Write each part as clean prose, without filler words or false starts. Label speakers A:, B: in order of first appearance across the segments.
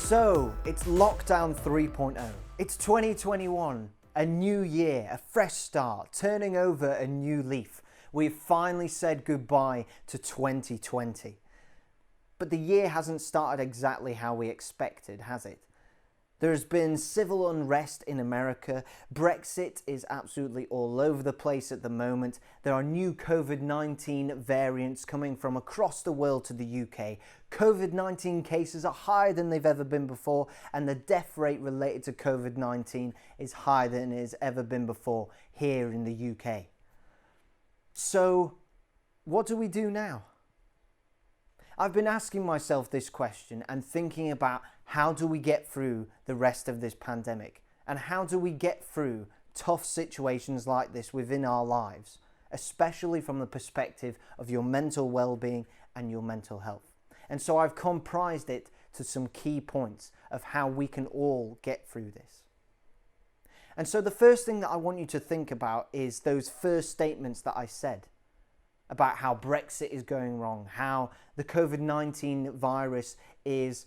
A: So, it's lockdown 3.0. It's 2021, a new year, a fresh start, turning over a new leaf. We've finally said goodbye to 2020. But the year hasn't started exactly how we expected, has it? There's been civil unrest in America. Brexit is absolutely all over the place at the moment. There are new COVID-19 variants coming from across the world to the UK. COVID-19 cases are higher than they've ever been before, and the death rate related to COVID-19 is higher than it has ever been before here in the UK. So, what do we do now? I've been asking myself this question and thinking about how do we get through the rest of this pandemic, and how do we get through tough situations like this within our lives, especially from the perspective of your mental well-being and your mental health. And so I've comprised it to some key points of how we can all get through this. And so the first thing that I want you to think about is those first statements that I said about how Brexit is going wrong, how the COVID-19 virus is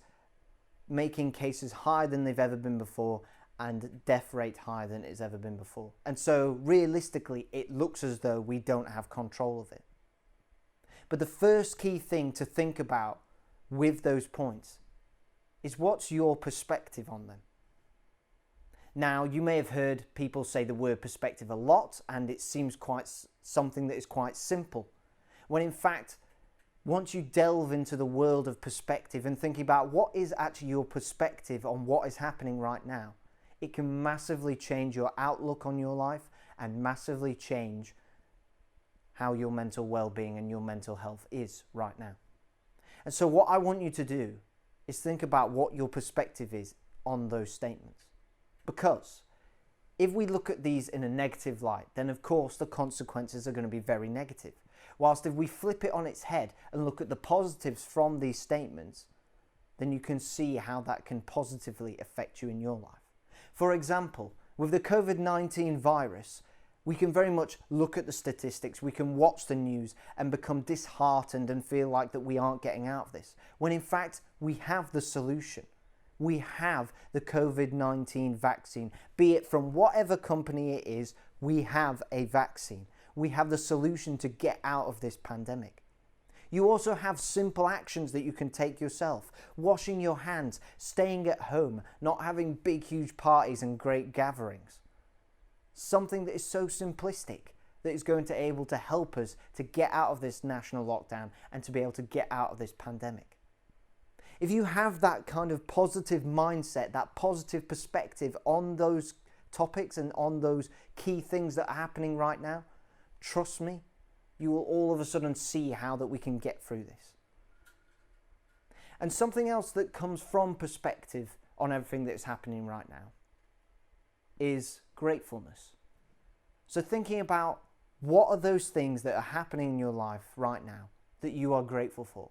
A: making cases higher than they've ever been before and death rate higher than it's ever been before. And so realistically, it looks as though we don't have control of it. But the first key thing to think about with those points is, what's your perspective on them? Now, you may have heard people say the word perspective a lot, and it seems quite something that is quite simple. When in fact, once you delve into the world of perspective and thinking about what is actually your perspective on what is happening right now, it can massively change your outlook on your life and massively change how your mental well-being and your mental health is right now. And so what I want you to do is think about what your perspective is on those statements. Because if we look at these in a negative light, then of course the consequences are going to be very negative. Whilst if we flip it on its head and look at the positives from these statements, then you can see how that can positively affect you in your life. For example, with the COVID-19 virus, we can very much look at the statistics, we can watch the news and become disheartened and feel like that we aren't getting out of this, when in fact we have the solution. We have the COVID-19 vaccine, be it from whatever company it is, we have a vaccine. We have the solution to get out of this pandemic. You also have simple actions that you can take yourself. Washing your hands, staying at home, not having big, huge parties and great gatherings. Something that is so simplistic that is going to be able to help us to get out of this national lockdown and to be able to get out of this pandemic. If you have that kind of positive mindset, that positive perspective on those topics and on those key things that are happening right now, trust me, you will all of a sudden see how that we can get through this. And something else that comes from perspective on everything that is happening right now is gratefulness. So thinking about what are those things that are happening in your life right now that you are grateful for.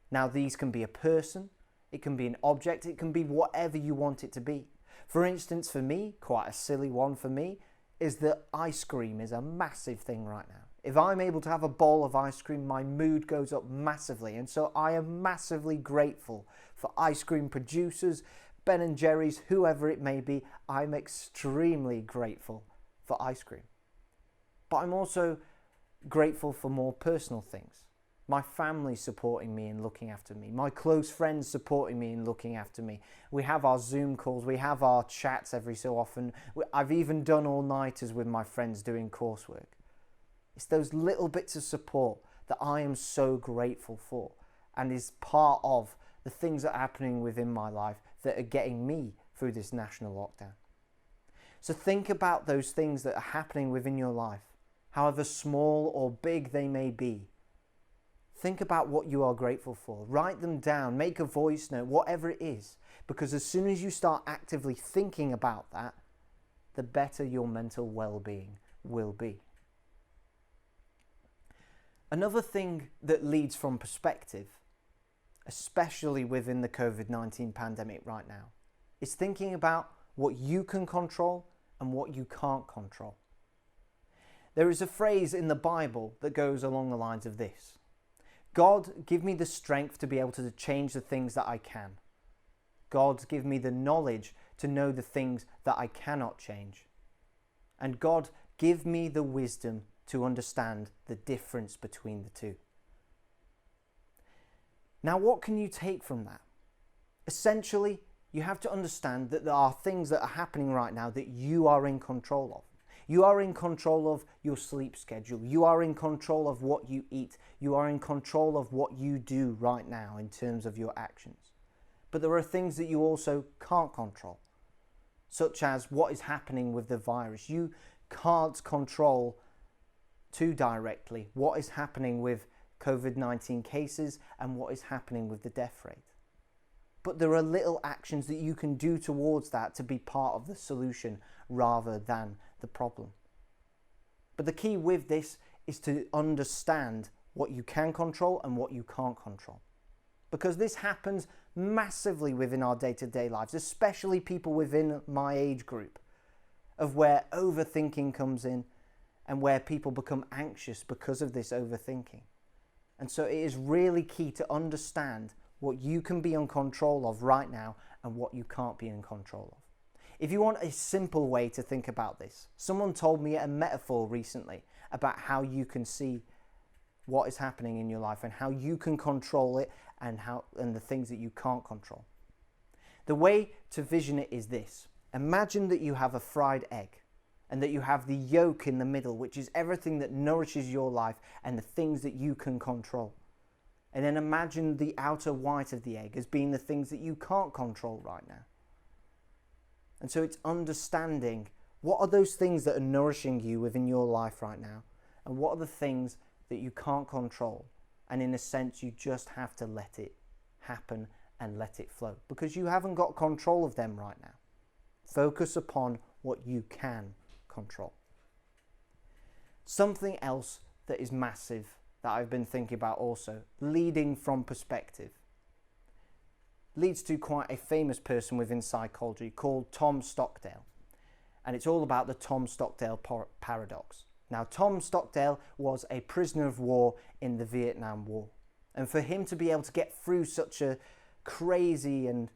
A: Now, these can be a person, it can be an object, it can be whatever you want it to be. For instance, for me, quite a silly one for me, is that ice cream is a massive thing right now. If I'm able to have a bowl of ice cream, my mood goes up massively. And so I am massively grateful for ice cream producers, Ben & Jerry's, whoever it may be. I'm extremely grateful for ice cream. But I'm also grateful for more personal things. My family supporting me and looking after me. My close friends supporting me and looking after me. We have our Zoom calls. We have our chats every so often. I've even done all-nighters with my friends doing coursework. It's those little bits of support that I am so grateful for and is part of the things that are happening within my life that are getting me through this national lockdown. So think about those things that are happening within your life, however small or big they may be. Think about what you are grateful for. Write them down, make a voice note, whatever it is. Because as soon as you start actively thinking about that, the better your mental well-being will be. Another thing that leads from perspective, especially within the COVID-19 pandemic right now, is thinking about what you can control and what you can't control. There is a phrase in the Bible that goes along the lines of this: God, give me the strength to be able to change the things that I can. God, give me the knowledge to know the things that I cannot change. And God, give me the wisdom to understand the difference between the two. Now, what can you take from that? Essentially, you have to understand that there are things that are happening right now that you are in control of. You are in control of your sleep schedule. You are in control of what you eat. You are in control of what you do right now in terms of your actions. But there are things that you also can't control, such as what is happening with the virus. You can't control too directly what is happening with COVID-19 cases and what is happening with the death rate. But there are little actions that you can do towards that to be part of the solution rather than the problem. But the key with this is to understand what you can control and what you can't control. Because this happens massively within our day-to-day lives, especially people within my age group, of where overthinking comes in and where people become anxious because of this overthinking. And so it is really key to understand what you can be in control of right now and what you can't be in control of. If you want a simple way to think about this, someone told me a metaphor recently about how you can see what is happening in your life and how you can control it and the things that you can't control. The way to vision it is this. Imagine that you have a fried egg and that you have the yolk in the middle, which is everything that nourishes your life and the things that you can control. And then imagine the outer white of the egg as being the things that you can't control right now. And so it's understanding what are those things that are nourishing you within your life right now, and what are the things that you can't control. And in a sense, you just have to let it happen and let it flow, because you haven't got control of them right now. Focus upon what you can control. Something else that is massive that I've been thinking about also, leading from perspective, leads to quite a famous person within psychology called Tom Stockdale. And it's all about the Tom Stockdale Paradox. Now, Tom Stockdale was a prisoner of war in the Vietnam War. And for him to be able to get through such a crazy and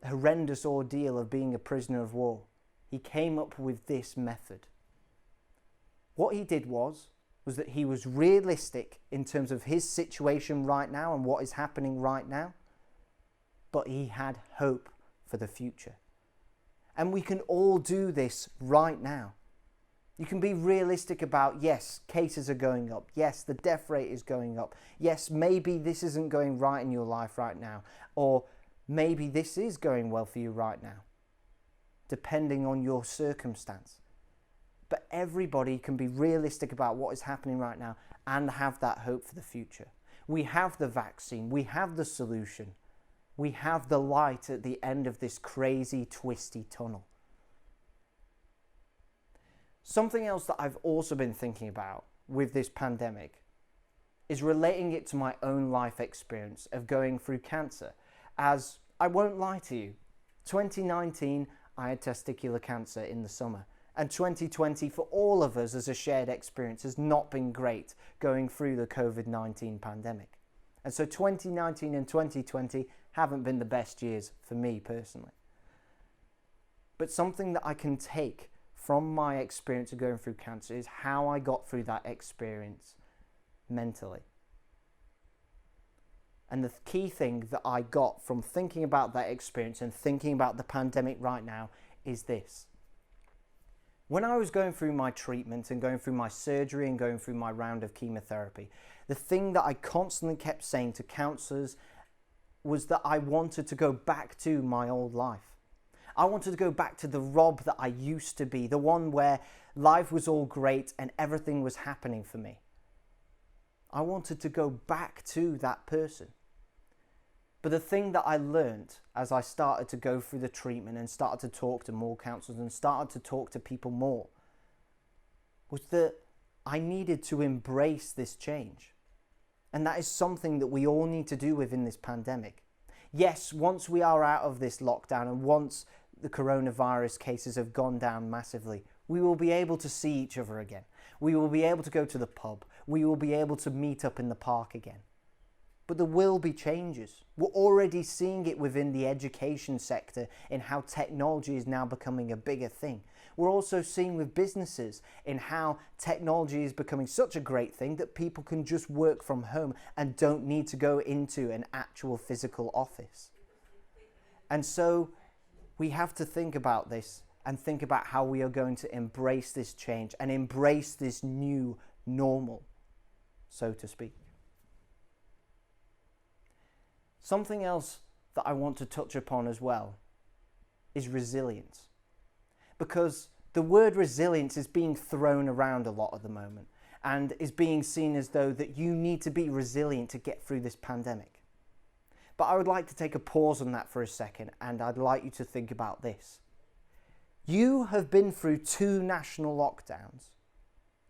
A: horrendous ordeal of being a prisoner of war, he came up with this method. What he did was that he was realistic in terms of his situation right now and what is happening right now, but he had hope for the future. And we can all do this right now. You can be realistic about, yes, cases are going up. Yes, the death rate is going up. Yes, maybe this isn't going right in your life right now. Or maybe this is going well for you right now, depending on your circumstance. But everybody can be realistic about what is happening right now and have that hope for the future. We have the vaccine. We have the solution. We have the light at the end of this crazy, twisty tunnel. Something else that I've also been thinking about with this pandemic is relating it to my own life experience of going through cancer. As I won't lie to you, 2019, I had testicular cancer in the summer. And 2020 for all of us as a shared experience has not been great going through the COVID-19 pandemic. And so 2019 and 2020 haven't been the best years for me personally. But something that I can take from my experience of going through cancer is how I got through that experience mentally. And the key thing that I got from thinking about that experience and thinking about the pandemic right now is this. When I was going through my treatment and going through my surgery and going through my round of chemotherapy, the thing that I constantly kept saying to counsellors was that I wanted to go back to my old life. I wanted to go back to the Rob that I used to be, the one where life was all great and everything was happening for me. I wanted to go back to that person. But the thing that I learned as I started to go through the treatment and started to talk to more counsellors and started to talk to people more was that I needed to embrace this change. And that is something that we all need to do within this pandemic. Yes, once we are out of this lockdown and once the coronavirus cases have gone down massively, we will be able to see each other again. We will be able to go to the pub. We will be able to meet up in the park again. But there will be changes. We're already seeing it within the education sector in how technology is now becoming a bigger thing. We're also seeing with businesses in how technology is becoming such a great thing that people can just work from home and don't need to go into an actual physical office. And so we have to think about this and think about how we are going to embrace this change and embrace this new normal, so to speak. Something else that I want to touch upon as well is resilience. Because the word resilience is being thrown around a lot at the moment and is being seen as though that you need to be resilient to get through this pandemic. But I would like to take a pause on that for a second, and I'd like you to think about this. You have been through 2 national lockdowns.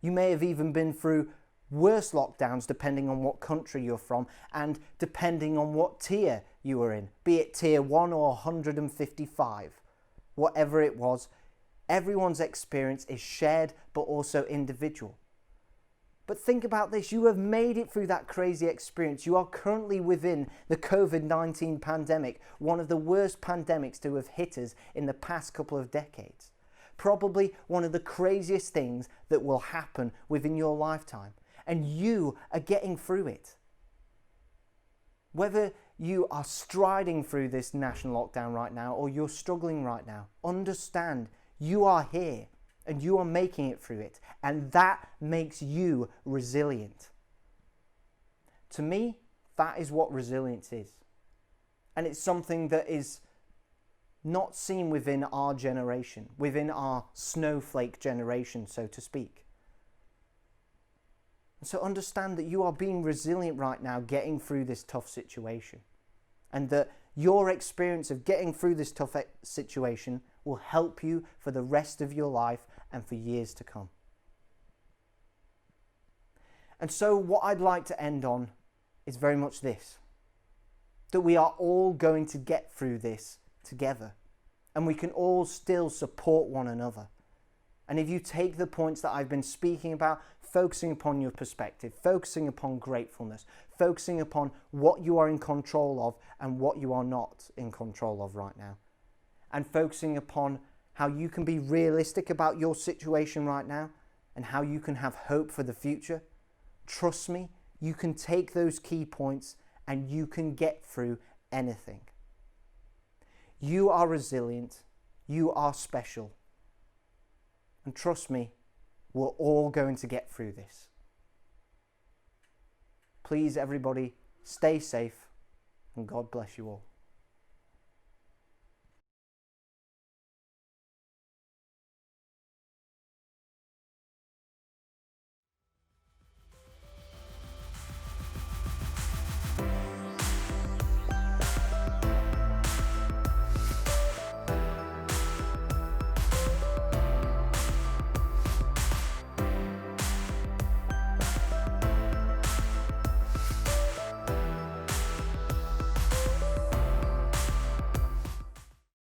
A: You may have even been through worse lockdowns depending on what country you're from and depending on what tier you were in, be it tier 1 or 155. Whatever it was, everyone's experience is shared but also individual. But think about this, you have made it through that crazy experience. You are currently within the COVID-19 pandemic, one of the worst pandemics to have hit us in the past couple of decades. Probably one of the craziest things that will happen within your lifetime. And you are getting through it. Whether you are striding through this national lockdown right now or you're struggling right now, understand you are here. And you are making it through it. And that makes you resilient. To me, that is what resilience is. And it's something that is not seen within our generation, within our snowflake generation, so to speak. And so understand that you are being resilient right now, getting through this tough situation. And that your experience of getting through this tough situation will help you for the rest of your life and for years to come. And so what I'd like to end on is very much this, that we are all going to get through this together and we can all still support one another. And if you take the points that I've been speaking about, focusing upon your perspective, focusing upon gratefulness, focusing upon what you are in control of and what you are not in control of right now, and focusing upon how you can be realistic about your situation right now and how you can have hope for the future, trust me, you can take those key points and you can get through anything. You are resilient, you are special, and trust me, we're all going to get through this. Please, everybody, stay safe and God bless you all.